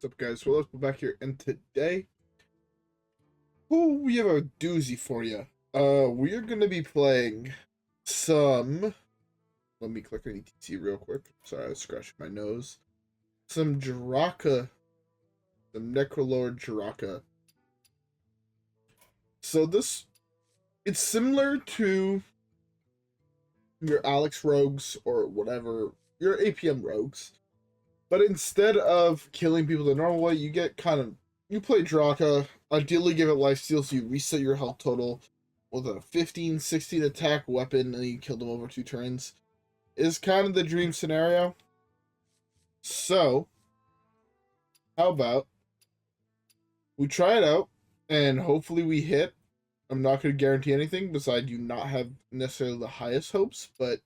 What's up, guys? WhirlXbow back here, and today, we have a doozy for you. We are going to be playing some... Let me click on E.T.C real quick. Sorry, I was scratching my nose. Some Draka. Some Necrolord Draka. So this... It's similar to your Alex Rogues or whatever, your APM Rogues. But instead of killing people the normal way, you get you play Draka, ideally give it lifesteal so you reset your health total with a 15, 16 attack weapon and you kill them over 2 turns. Is kind of the dream scenario. So, how about we try it out and hopefully we hit. I'm not going to guarantee anything besides you not have necessarily the highest hopes, but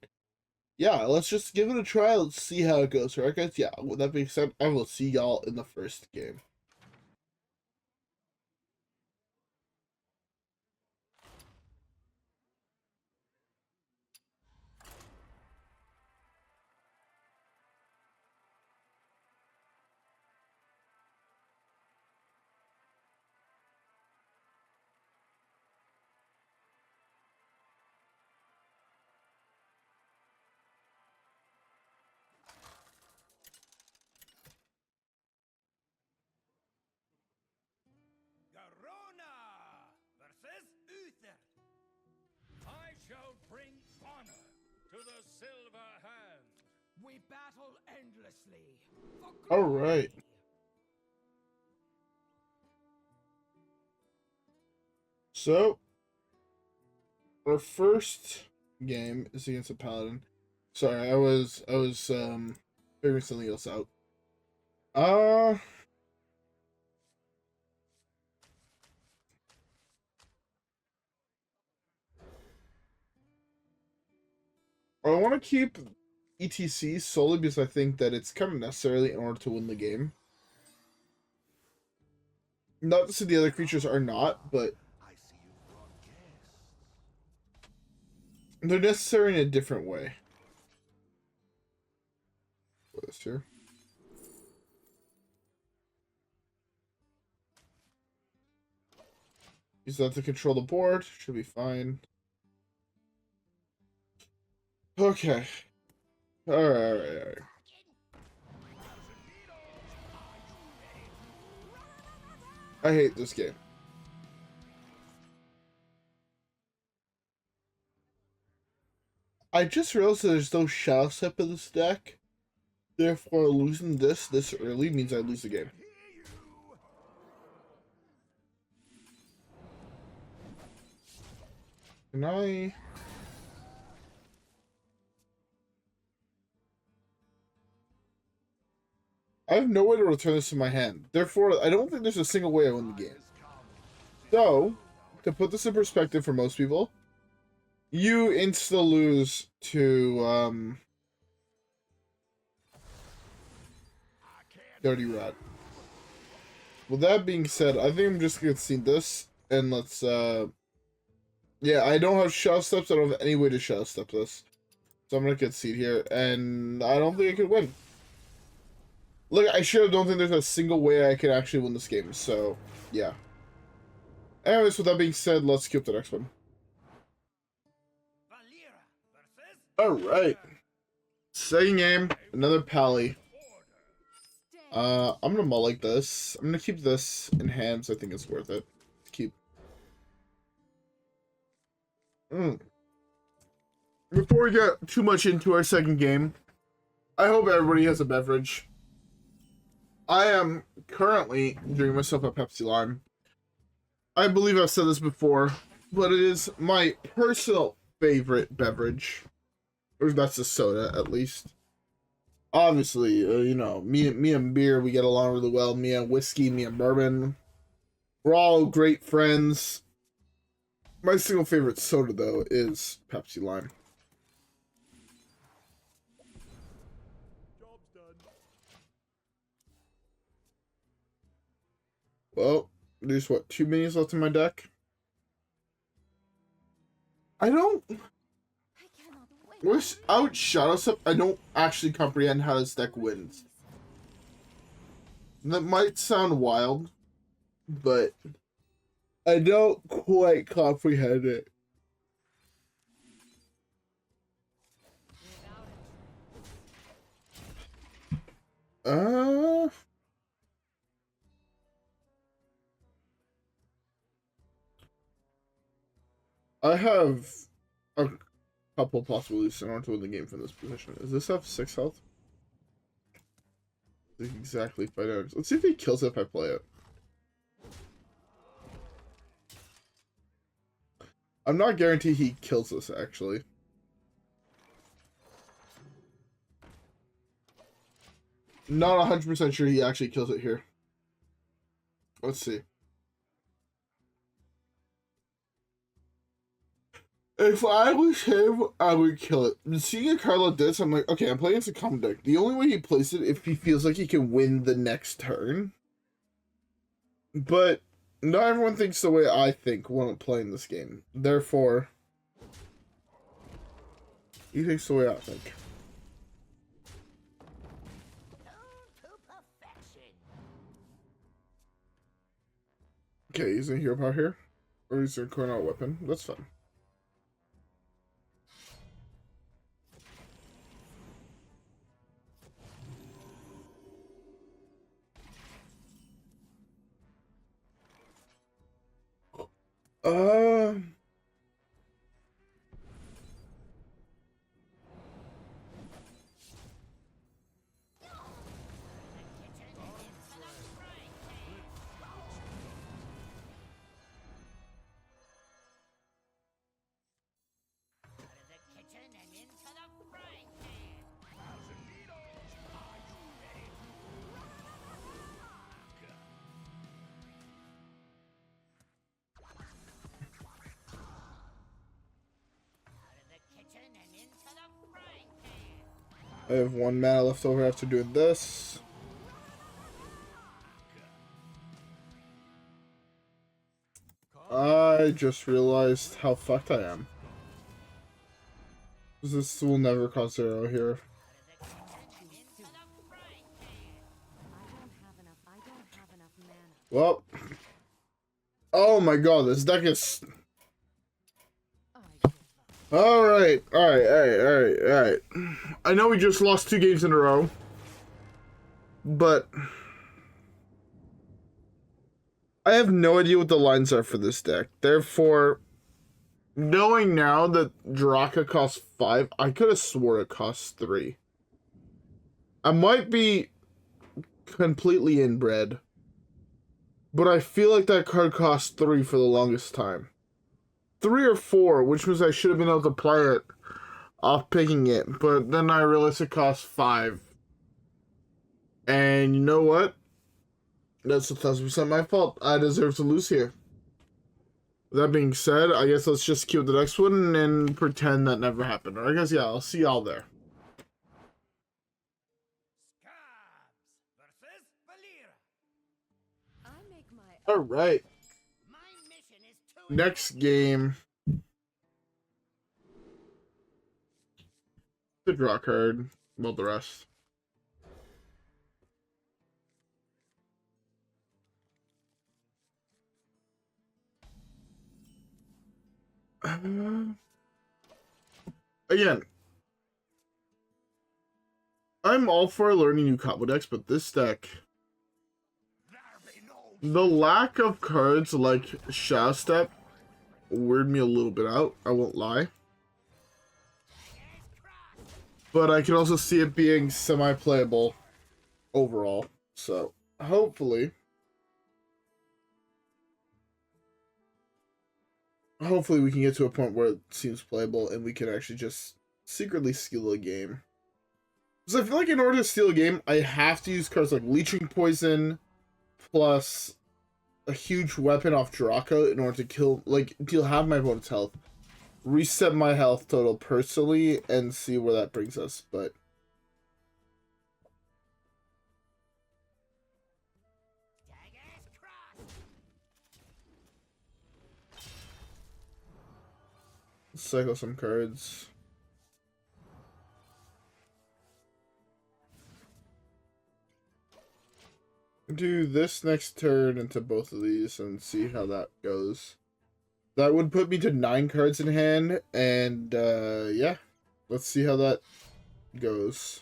yeah, let's just give it a try. Let's see how it goes, right, guys? Yeah, with that being said, I will see y'all in the first game. Garona versus E.T.C. I shall bring honor to the silver hand. We battle endlessly. All right. So, our first game is against a Paladin. Sorry, I was figuring something else out. I want to keep E.T.C solely because I think that it's kind of necessary in order to win the game. Not to say the other creatures are not, but they're necessary in a different way. Put this here. Use that to control the board. Should be fine. Okay. Alright. I hate this game. I just realized that there's no Shadow Step in this deck. Therefore, losing this early means I lose the game. Can I... I have no way to return this to my hand. Therefore, I don't think there's a single way I win the game. So, to put this in perspective for most people, you insta-lose to, Dirty Rat. With that being said, I think I'm just going to see this, and let's, yeah, I don't have Shadow Steps, I don't have any way to Shadow Step this. So I'm going to get seed here, and I don't think I could win. Look, I sure don't think there's a single way I could actually win this game, so, yeah. Anyways, with that being said, let's skip the next one. Alright. Second game, another Pally. I'm gonna mull like this. I'm gonna keep this in hands. I think it's worth it. Keep. Before we get too much into our second game, I hope everybody has a beverage. I am currently drinking myself a Pepsi Lime. I believe I've said this before, but it is my personal favorite beverage. Or that's a soda, at least. Obviously, you know, me and beer, we get along really well. Me and whiskey, me and bourbon. We're all great friends. My single favorite soda, though, is Pepsi Lime. Well, there's what, 2 minis left in my deck? I don't... Without Shadow Step, I don't actually comprehend how this deck wins. That might sound wild, but I don't quite comprehend it. I have a couple possibilities in order to win the game from this position. Does this have 6 health? Exactly 5 damage. Let's see if he kills it if I play it. I'm not guaranteed he kills this, actually. Not 100% sure he actually kills it here. Let's see. If I was him, I would kill it. Seeing a card like this, I'm like, okay, I'm playing against a common deck. The only way he plays it if he feels like he can win the next turn. But not everyone thinks the way I think when I'm playing this game. Therefore, he thinks the way I think. Okay, he's in hero power here. Or he's in coin out weapon. That's fine. I have 1 mana left over after doing this. I just realized how fucked I am. This will never cause 0 here. Well. Oh my god, this deck is... Alright. I know we just lost 2 games in a row. But... I have no idea what the lines are for this deck. Therefore, knowing now that Draka costs 5, I could have swore it costs 3. I might be completely inbred, but I feel like that card costs 3 for the longest time. 3 or 4, which means I should have been able to play it off picking it, but then I realized it costs 5. And you know what? That's 1,000% my fault. I deserve to lose here. That being said, I guess let's just queue the next one and pretend that never happened. Or I guess, yeah, I'll see y'all there. Alright. Next game. The draw card. Well, the rest. Again, I'm all for learning new combo decks, but this deck, the lack of cards like Shadow Step weirded me a little bit out, I won't lie. But I can also see it being semi-playable overall, so hopefully we can get to a point where it seems playable and we can actually just secretly steal a game. Because I feel like in order to steal a game, I have to use cards like Leeching Poison plus a huge weapon off Draka in order to kill, like, deal half my opponent's health, reset my health total personally, and see where that brings us, but... cycle some cards. do this next turn into both of these and see how that goes. That would put me to 9 cards in hand, and yeah, let's see how that goes.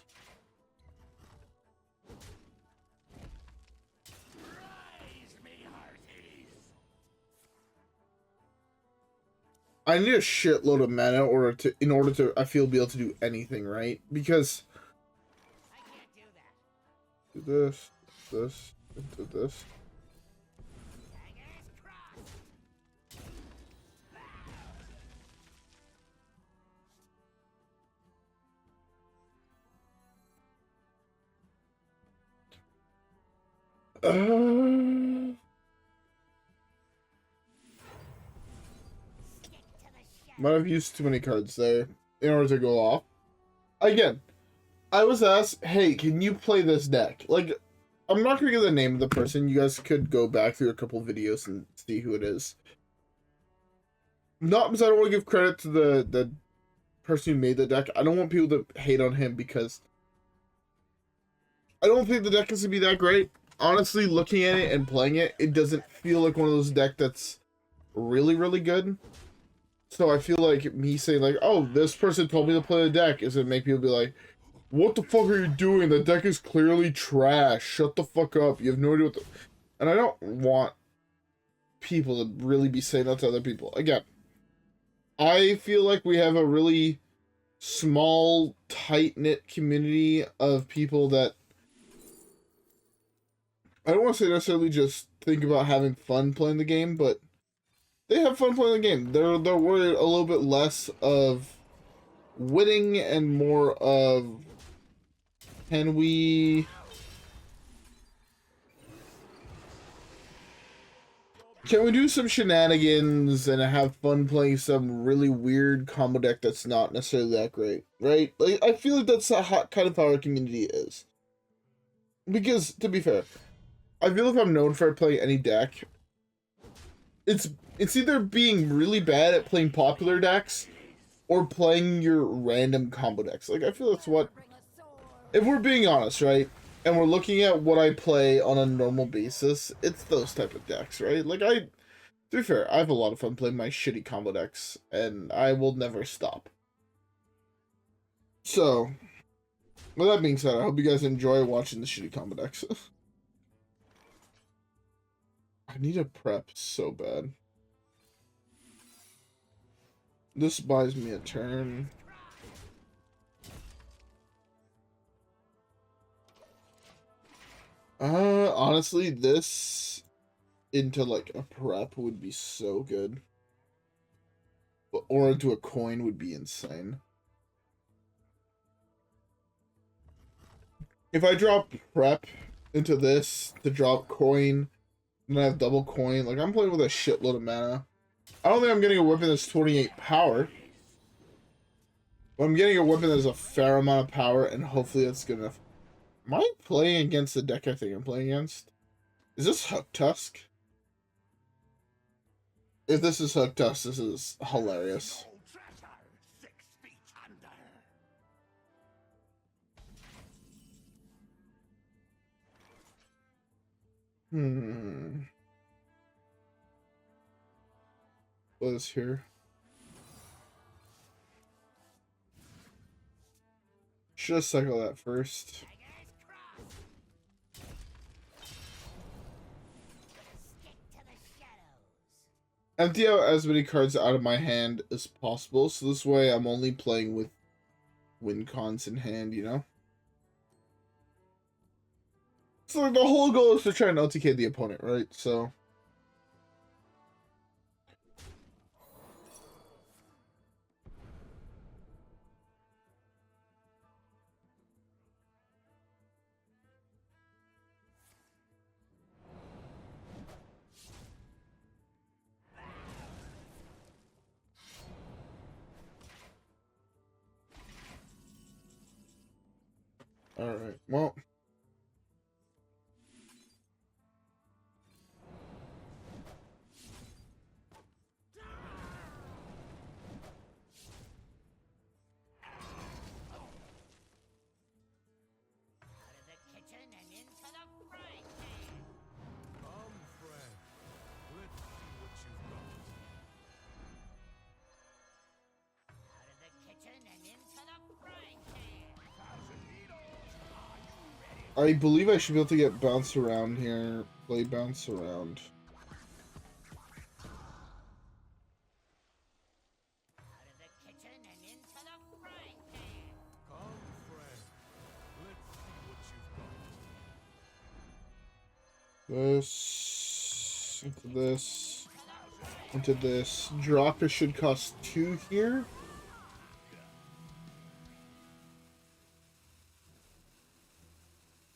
I need a shitload of mana in order to I feel be able to do anything, right? Because I can't do that. do this, into this. Dagger's crossed. Might have used too many cards there in order to go off. Again, I was asked, hey, can you play this deck? Like, I'm not going to give the name of the person. You guys could go back through a couple videos and see who it is. Not because I don't want to give credit to the person who made the deck. I don't want people to hate on him because I don't think the deck is going to be that great. Honestly, looking at it and playing it, it doesn't feel like one of those decks that's really, really good. So I feel like me saying like, oh, this person told me to play the deck is going to make people be like, what the fuck are you doing? The deck is clearly trash. Shut the fuck up. You have no idea what the... And I don't want people to really be saying that to other people. Again, I feel like we have a really small, tight-knit community of people that I don't want to say necessarily just think about having fun playing the game, but they have fun playing the game. They're worried a little bit less of winning and more of can we do some shenanigans and have fun playing some really weird combo deck that's not necessarily that great, right? Like, I feel like that's kind of how our community is. Because, to be fair, I feel like I'm known for playing any deck. It's either being really bad at playing popular decks or playing your random combo decks. Like, I feel that's what... If we're being honest, right? And we're looking at what I play on a normal basis, it's those type of decks, right? Like, to be fair, I have a lot of fun playing my shitty combo decks, and I will never stop. So, with that being said, I hope you guys enjoy watching the shitty combo decks. I need a prep so bad. This buys me a turn. Honestly, this into like a prep would be so good. Or into a coin would be insane. If I drop prep into this to drop coin, and I have double coin, like I'm playing with a shitload of mana. I don't think I'm getting a weapon that's 28 power. But I'm getting a weapon that's a fair amount of power, and hopefully that's good enough. Am I playing against the deck I think I'm playing against? Is this Hook Tusk? If this is Hook Tusk, this is hilarious. What is here? Should have cycled that first. Empty out as many cards out of my hand as possible, so this way I'm only playing with win cons in hand, you know? So like, the whole goal is to try and LTK the opponent, right? So... Alright, well... I believe I should be able to get bounce around here. Play bounce around. Out of the kitchen and into the frying pan. Come, friend. Let's see what you've got. This. Into this. Into this. Draka should cost 2 here.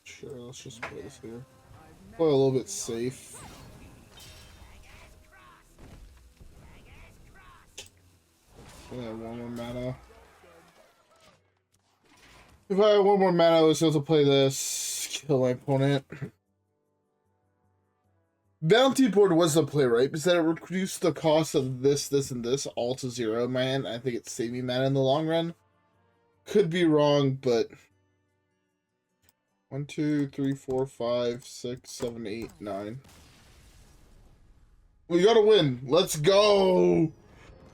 Sure, let's just play this here. Play a little bit safe. Yeah, 1 more mana. If I had 1 more mana, I was able to play this. Kill my opponent. Bounty board was the play, right? Because then it reduced the cost of this, this, and this all to 0, man. I think it saved me mana in the long run. Could be wrong, but 1, 2, 3, 4, 5, 6, 7, 8, 9. We gotta win. Let's go!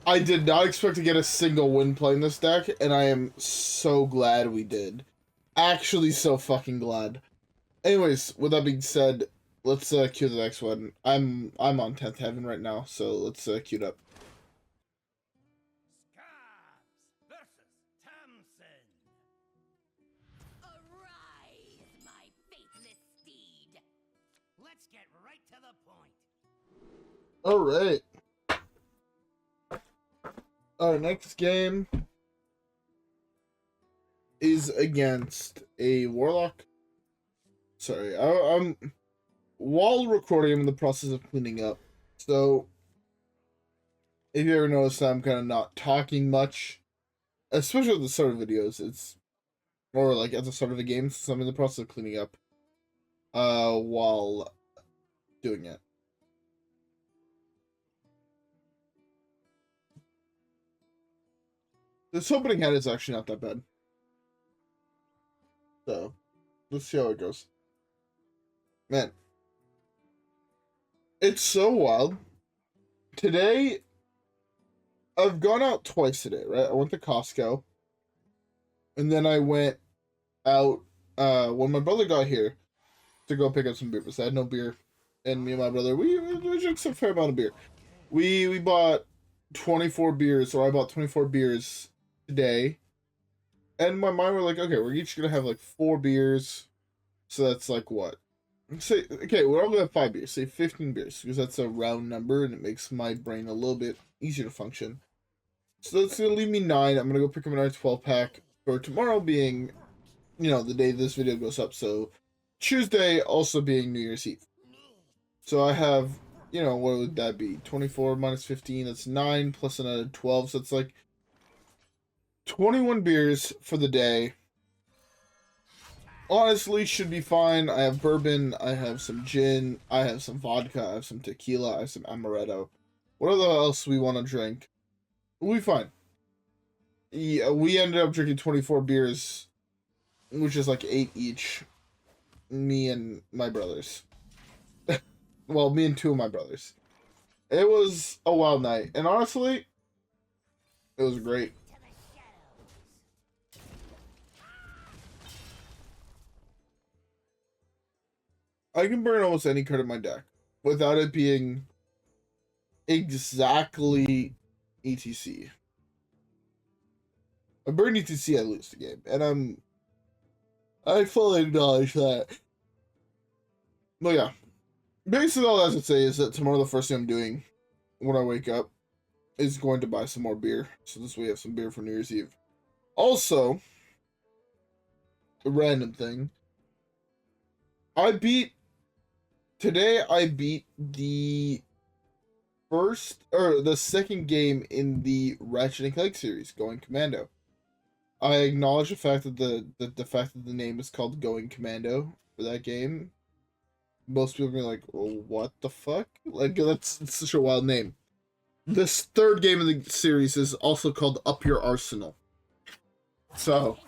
I did not expect to get a single win playing this deck, and I am so glad we did. Actually, so fucking glad. Anyways, with that being said, let's cue the next one. I'm on 10th heaven right now, so let's cue it up. Scabbs versus Thompson. Arise, my faithless steed. Let's get right to the point. All right. Our next game is against a Warlock. Sorry, I'm while recording, I'm in the process of cleaning up. So, if you ever notice that I'm kind of not talking much, especially at the start of videos, or like at the start of the game, so I'm in the process of cleaning up while doing it. This opening hand is actually not that bad. So, let's see how it goes. Man. It's so wild. Today, I've gone out twice today, right? I went to Costco. And then I went out when my brother got here to go pick up some beer. Because I had no beer. And me and my brother, we drank a fair amount of beer. We bought 24 beers, or I bought 24 beers today. And in my mind, we're like, okay, we're each going to have like 4 beers. So that's like what? Say, okay, we're all going to have 5 beers. Say 15 beers, because that's a round number, and it makes my brain a little bit easier to function. So that's going to leave me 9. I'm going to go pick up another 12-pack for tomorrow being, you know, the day this video goes up. So Tuesday also being New Year's Eve. So I have, you know, what would that be? 24 minus 15, that's 9, plus another 12. So it's like 21 beers for the day. Honestly, should be fine. I have bourbon, I have some gin, I have some vodka, I have some tequila, I have some amaretto. Whatever else we want to drink, we'll be fine. Yeah, we ended up drinking 24 beers, which is like 8 each. Me and my brothers. Well, me and 2 of my brothers. It was a wild night, and honestly, it was great. I can burn almost any card in my deck without it being exactly E.T.C. I burn E.T.C, I lose the game, and I fully acknowledge that. But yeah, basically all I have to say is that tomorrow the first thing I'm doing when I wake up is going to buy some more beer, so this way we have some beer for New Year's Eve. Also, a random thing, Today I beat the second game in the Ratchet and Clank series, Going Commando. I acknowledge the fact that the name is called Going Commando for that game. Most people are like, well, what the fuck? Like, that's such a wild name. This third game in the series is also called Up Your Arsenal. So,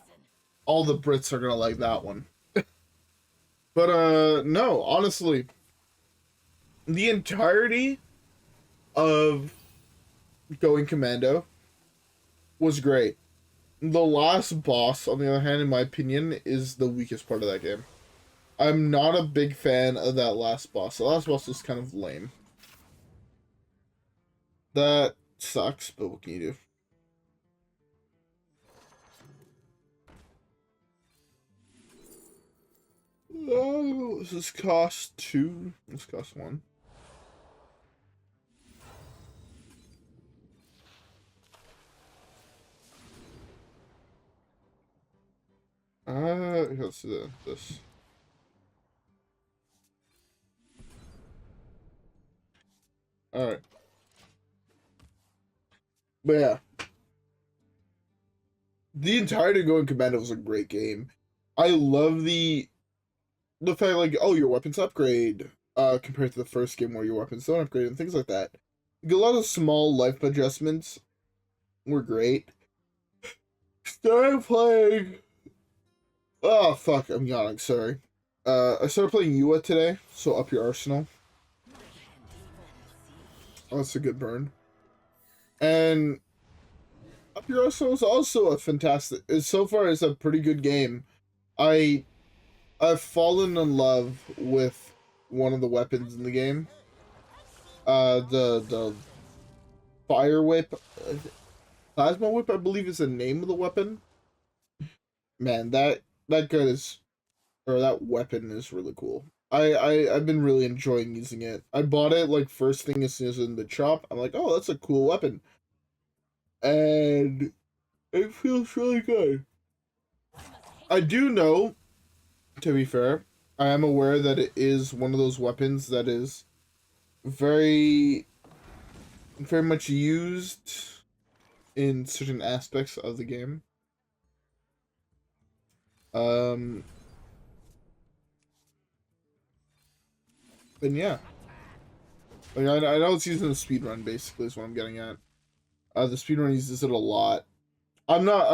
all the Brits are gonna like that one. But, no, honestly, the entirety of Going Commando was great. The last boss, on the other hand, in my opinion, is the weakest part of that game. I'm not a big fan of that last boss. The last boss was kind of lame. That sucks, but what can you do? Oh, does this cost 2? This costs 1. Let's do this. Alright. But yeah. The entirety of Going Commando was a great game. I love the fact, like, oh, your weapons upgrade, compared to the first game where your weapons don't upgrade and things like that. Like, a lot of small life adjustments were great. Started playing. Oh fuck, I'm yawning. Sorry. I started playing Yua today, so up your arsenal. Oh, that's a good burn. And Up Your Arsenal is also a fantastic. So far, it's a pretty good game. I've fallen in love with one of the weapons in the game. The fire whip, plasma whip, I believe is the name of the weapon. Man, that gun is, or that weapon is really cool. I've been really enjoying using it. I bought it like first thing as soon as in the shop. I'm like, oh, that's a cool weapon, and it feels really good. I do know, to be fair, I am aware that it is one of those weapons that is very, very much used in certain aspects of the game. And yeah, like I know it's used in the speedrun. Basically, is what I'm getting at. The speedrun uses it a lot. I'm not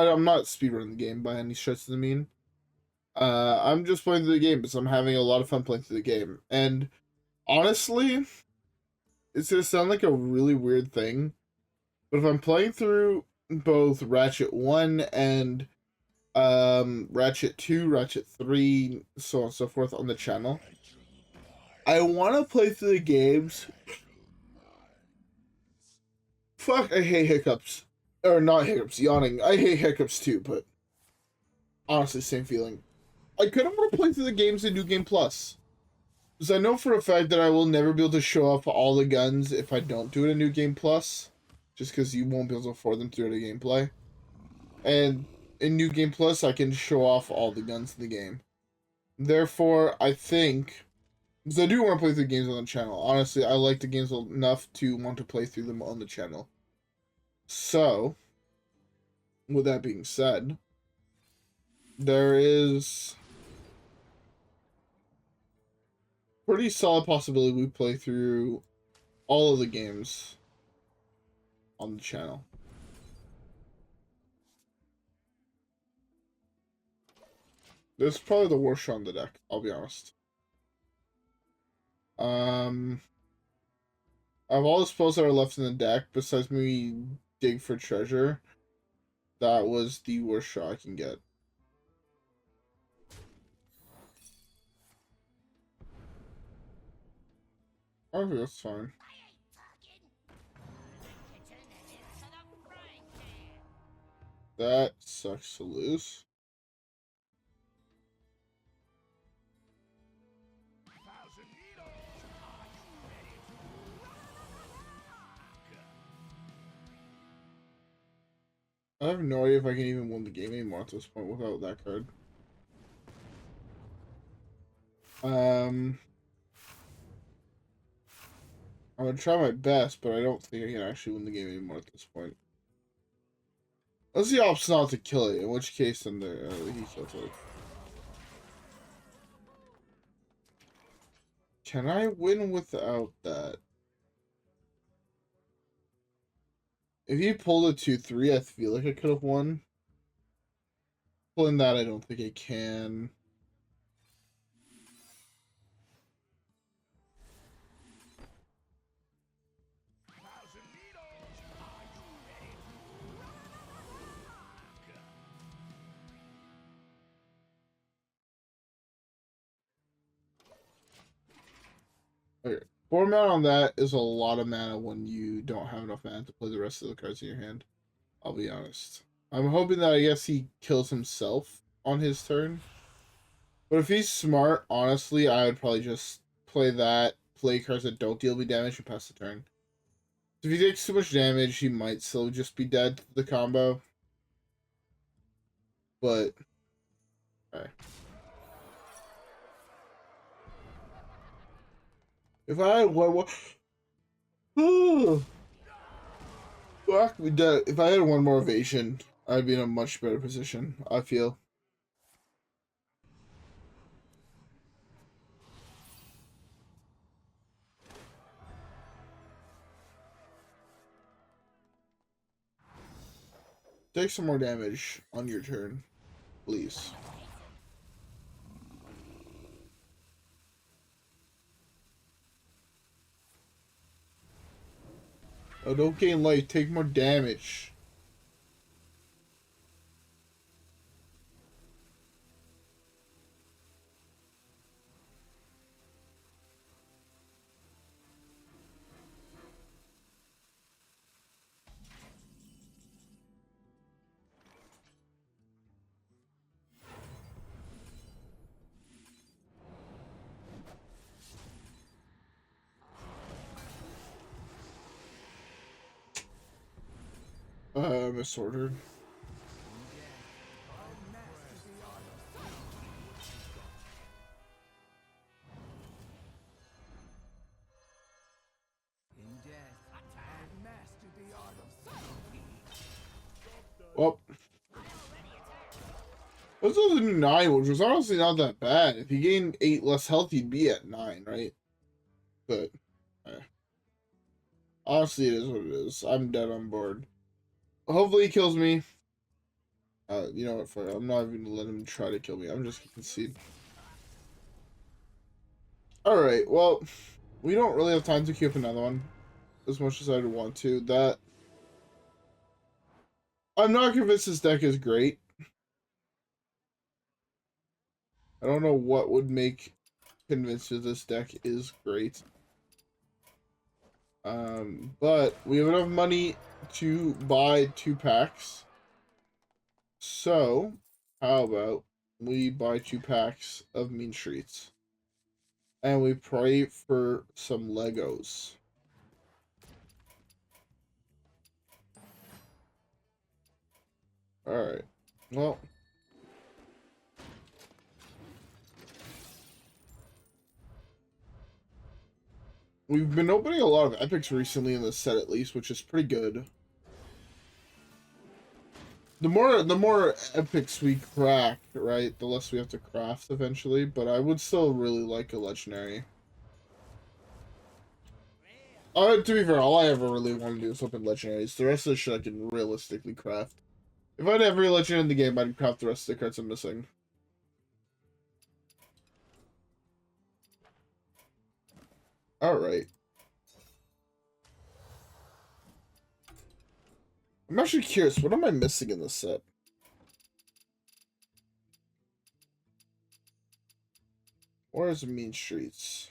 speedrunning the game by any stretch of the mean. I'm just playing through the game because I'm having a lot of fun playing through the game. And honestly, it's gonna sound like a really weird thing, but if I'm playing through both Ratchet 1 and Ratchet 2, Ratchet 3, so on and so forth on the channel, I want to play through the games. Fuck, I hate hiccups. Or not hiccups, yawning. I hate hiccups too, but honestly, same feeling. I kind of want to play through the games in New Game Plus. Because I know for a fact that I will never be able to show off all the guns if I don't do it in New Game Plus. Just because you won't be able to afford them through the gameplay. And in New Game Plus, I can show off all the guns in the game. Therefore, I think, because I do want to play through games on the channel. Honestly, I like the games enough to want to play through them on the channel. So, with that being said, there is pretty solid possibility we play through all of the games on the channel. This is probably the worst shot on the deck, I'll be honest. Of all the spells that are left in the deck, besides maybe dig for treasure, that was the worst shot I can get. Okay, that's fine. That sucks to lose. I have no idea if I can even win the game anymore at this point without that card. I'm gonna try my best, but I don't think I can actually win the game anymore at this point. Let's see opts not to kill it, in which case then he kills it. Can I win without that? If he pulled a 2-3, I feel like I could have won. Pulling that, I don't think I can. Okay. 4 mana on that is a lot of mana when you don't have enough mana to play the rest of the cards in your hand. I'll be honest. I'm hoping that I guess he kills himself on his turn. But if he's smart, honestly, I would probably just play that, play cards that don't deal me damage, and pass the turn. If he takes too much damage, he might still just be dead to the combo. But, alright. If I had one more... If I had one more evasion, I'd be in a much better position, I feel. Take some more damage on your turn, please. Oh, don't gain life. Take more damage. Misordered. Well, this was a 9, which was honestly not that bad. If you gain 8 less health, you'd be at 9, right? But, honestly, it is what it is. I'm dead on board. Hopefully he kills me. You know what, I'm not even gonna let him try to kill me. I'm just gonna concede. Alright, well, we don't really have time to queue up another one. As much as I'd want to. I'm not convinced this deck is great. I don't know what would make convinced that this deck is great. But we have enough money to buy 2 packs. So, how about we buy 2 packs of Mean Streets? And we pray for some Legos. Alright. Well. We've been opening a lot of epics recently in this set, at least, which is pretty good. The more epics we crack, right, the less we have to craft eventually, but I would still really like a legendary. To be fair, all I ever really want to do is open legendaries. The rest of the shit I can realistically craft. If I had every legend in the game, I'd craft the rest of the cards I'm missing. Alright. I'm actually curious, what am I missing in this set? Where is Mean Streets?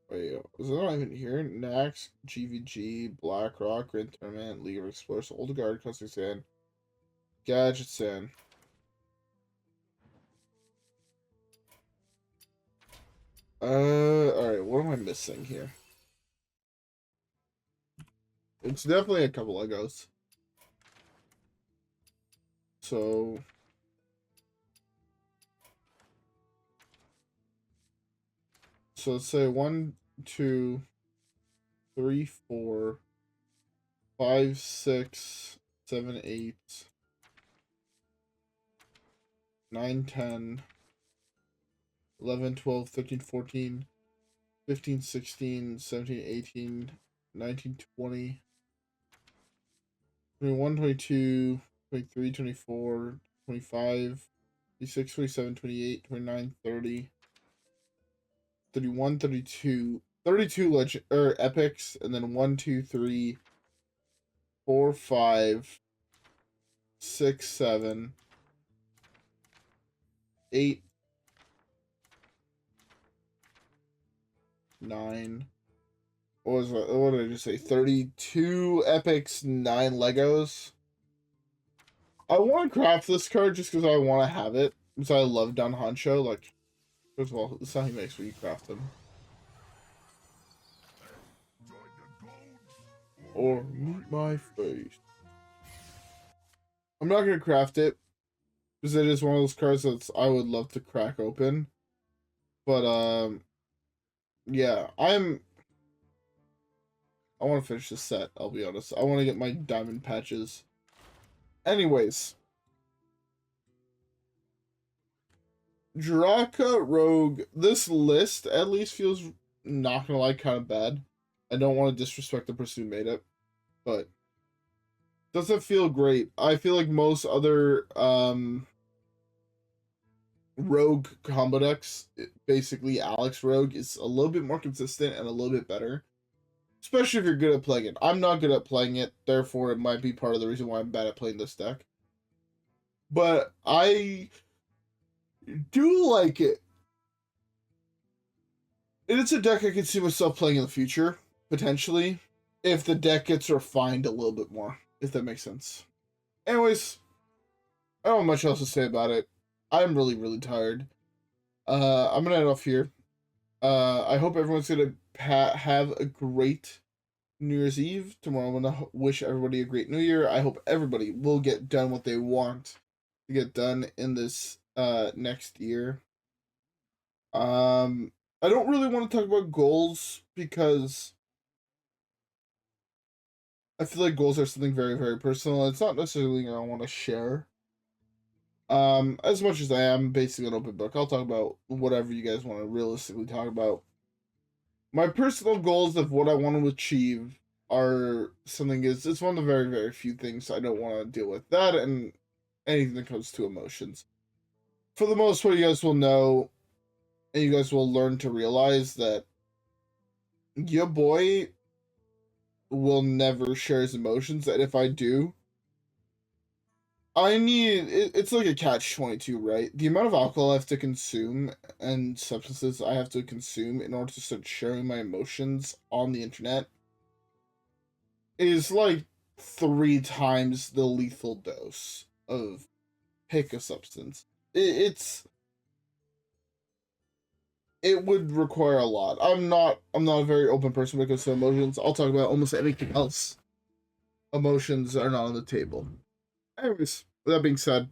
Wait, is it not even here? Nax, GVG, Blackrock, Grand Tournament, League of Explorers, Old Guard, Custom Sand, Gadget Sand. Alright, what am I missing here? It's definitely a couple Legos. So let's say 1, 2, 3, 4, 5, 6, 7, 8, 9, 10, 11, 12, 13, 14, 15, 16, 17, 18, 19, 20, 21, 22, 23, 24, 25, 26, 27, 28, 29, 30, 31, 32, 32 legend or epics, and then 1, 2, 3, 4, 5, 6, 7, 8, 9. What did I just say? 32 epics, 9 Legos. I want to craft this card just because I want to have it. Because I love Don Honcho. Like, first of all, this is how he makes when you craft him. Or meet my face. I'm not going to craft it. Because it is one of those cards that I would love to crack open. But, yeah, I want to finish this set, I'll be honest. I want to get my diamond patches. Anyways. Draka Rogue. This list at least feels, not gonna lie, kind of bad. I don't want to disrespect the person who made it. But doesn't feel great. I feel like most other Rogue combo decks, basically Alex Rogue, is a little bit more consistent and a little bit better. Especially if you're good at playing it. I'm not good at playing it, therefore it might be part of the reason why I'm bad at playing this deck. But I do like it. It's a deck I can see myself playing in the future, potentially, if the deck gets refined a little bit more, if that makes sense. Anyways, I don't have much else to say about it. I'm really, really tired. I'm gonna end off here. I hope everyone's gonna have a great New Year's Eve. Tomorrow I'm gonna wish everybody a great New Year. I hope everybody will get done what they want to get done in this next year. I don't really want to talk about goals because I feel like goals are something very, very personal. It's not necessarily I want to share. As much as I am basically an open book, I'll talk about whatever you guys want to realistically talk about. My personal goals of what I want to achieve are something it's one of the very, very few things I don't want to deal with. That and anything that comes to emotions. For the most part, you guys will know, and you guys will learn to realize that your boy will never share his emotions, and if I do, it's like a catch-22, right? The amount of alcohol I have to consume and substances I have to consume in order to start sharing my emotions on the internet is like 3 times the lethal dose of pick a substance. It would require a lot. I'm not a very open person when it comes to emotions. I'll talk about almost anything else. Emotions are not on the table. Anyways, with that being said,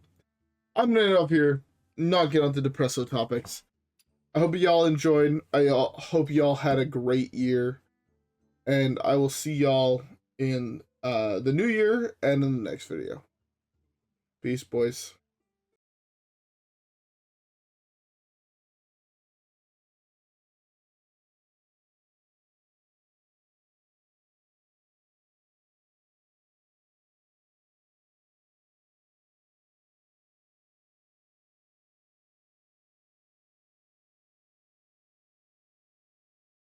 I'm gonna end up here, not get onto depressive topics. I hope y'all enjoyed. I hope y'all had a great year. And I will see y'all in the new year and in the next video. Peace, boys.